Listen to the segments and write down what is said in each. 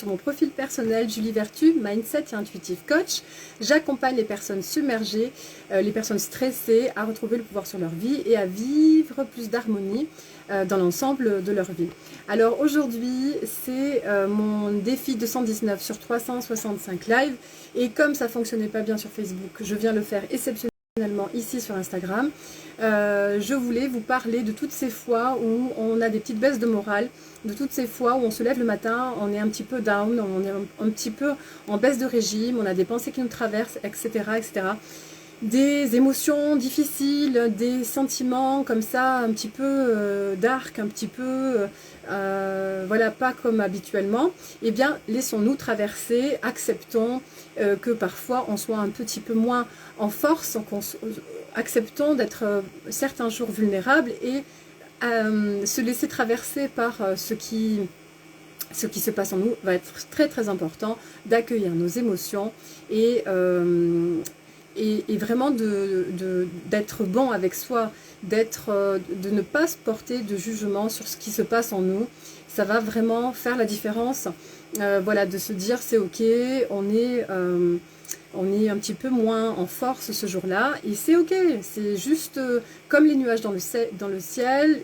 sur mon profil personnel Julie Vertu, Mindset et Intuitive Coach. J'accompagne les personnes submergées, les personnes stressées à retrouver le pouvoir sur leur vie et à vivre plus d'harmonie dans l'ensemble de leur vie. Alors aujourd'hui, c'est mon défi 219 sur 365 live et comme ça fonctionnait pas bien sur Facebook, je viens le faire exceptionnellement ici sur Instagram. Je voulais vous parler de toutes ces fois où on a des petites baisses de morale, de toutes ces fois où on se lève le matin, on est un petit peu down, on est un petit peu en baisse de régime, on a des pensées qui nous traversent, etc., etc. Des émotions difficiles, des sentiments comme ça, un petit peu dark, un petit peu, voilà, pas comme habituellement. Eh bien, laissons-nous traverser, acceptons que parfois on soit un petit peu moins en force, acceptons d'être certains jours vulnérables et se laisser traverser par ce qui se passe en nous va être très très important, d'accueillir nos émotions et vraiment d'être bon avec soi, de ne pas se porter de jugement sur ce qui se passe en nous. Ça va vraiment faire la différence, voilà, de se dire c'est ok, on est un petit peu moins en force ce jour-là, et c'est ok, c'est juste comme les nuages dans le ciel,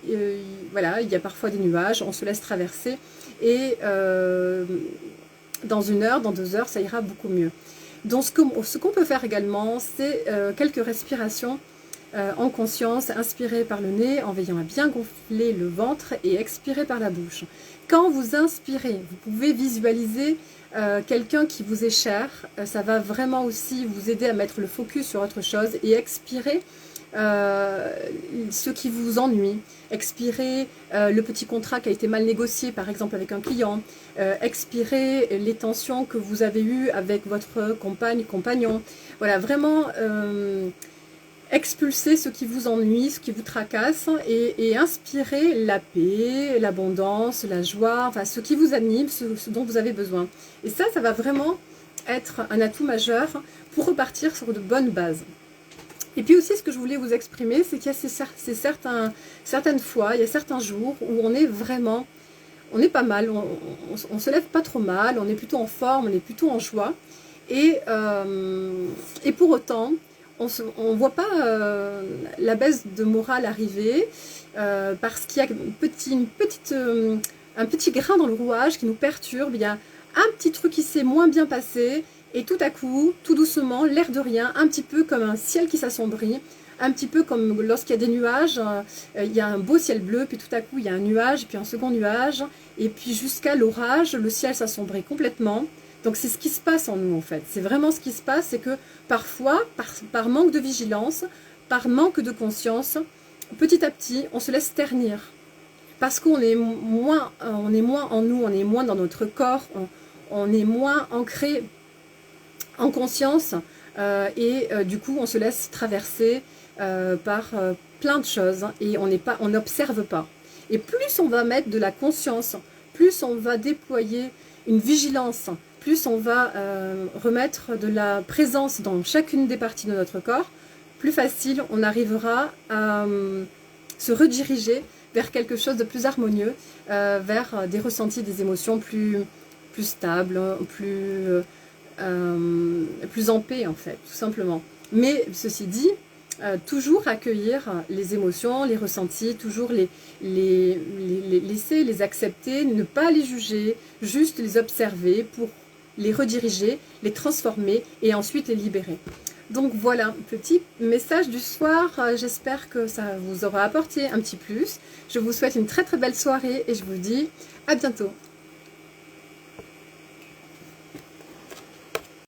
voilà, il y a parfois des nuages, on se laisse traverser, et dans 1 heure, dans 2 heures, ça ira beaucoup mieux. Donc ce qu'on peut faire également, c'est quelques respirations en conscience, inspirer par le nez en veillant à bien gonfler le ventre et expirer par la bouche. Quand vous inspirez, vous pouvez visualiser quelqu'un qui vous est cher, ça va vraiment aussi vous aider à mettre le focus sur autre chose, et expirer ce qui vous ennuie, expirer le petit contrat qui a été mal négocié par exemple avec un client, expirer les tensions que vous avez eues avec votre compagne, compagnon, voilà, vraiment expulser ce qui vous ennuie, ce qui vous tracasse, et inspirer la paix, l'abondance, la joie, enfin ce qui vous anime, ce dont vous avez besoin. Et ça va vraiment être un atout majeur pour repartir sur de bonnes bases. Et puis aussi, ce que je voulais vous exprimer, c'est qu'il y a certaines fois, il y a certains jours où on est vraiment, on est pas mal, on se lève pas trop mal, on est plutôt en forme, on est plutôt en joie, et pour autant, on ne voit pas la baisse de morale arriver parce qu'il y a un petit grain dans le rouage qui nous perturbe, il y a un petit truc qui s'est moins bien passé, et tout à coup, tout doucement, l'air de rien, un petit peu comme un ciel qui s'assombrit, un petit peu comme lorsqu'il y a des nuages, il y a un beau ciel bleu, puis tout à coup il y a un nuage, puis un second nuage, et puis jusqu'à l'orage, le ciel s'assombrit complètement. Donc c'est ce qui se passe en nous en fait, c'est vraiment ce qui se passe, c'est que parfois, par manque de vigilance, par manque de conscience, petit à petit, on se laisse ternir. Parce qu'on est moins en nous, on est moins dans notre corps, on est moins ancré en conscience, et du coup on se laisse traverser par plein de choses, et on n'observe pas. Et plus on va mettre de la conscience, plus on va déployer une vigilance, plus on va remettre de la présence dans chacune des parties de notre corps, plus facile on arrivera à se rediriger vers quelque chose de plus harmonieux, vers des ressentis, des émotions plus stables, plus en paix en fait, tout simplement. Mais ceci dit, toujours accueillir les émotions, les ressentis, toujours les laisser, les accepter, ne pas les juger, juste les observer pour les rediriger, les transformer et ensuite les libérer. Donc voilà, petit message du soir, j'espère que ça vous aura apporté un petit plus. Je vous souhaite une très très belle soirée et je vous dis à bientôt.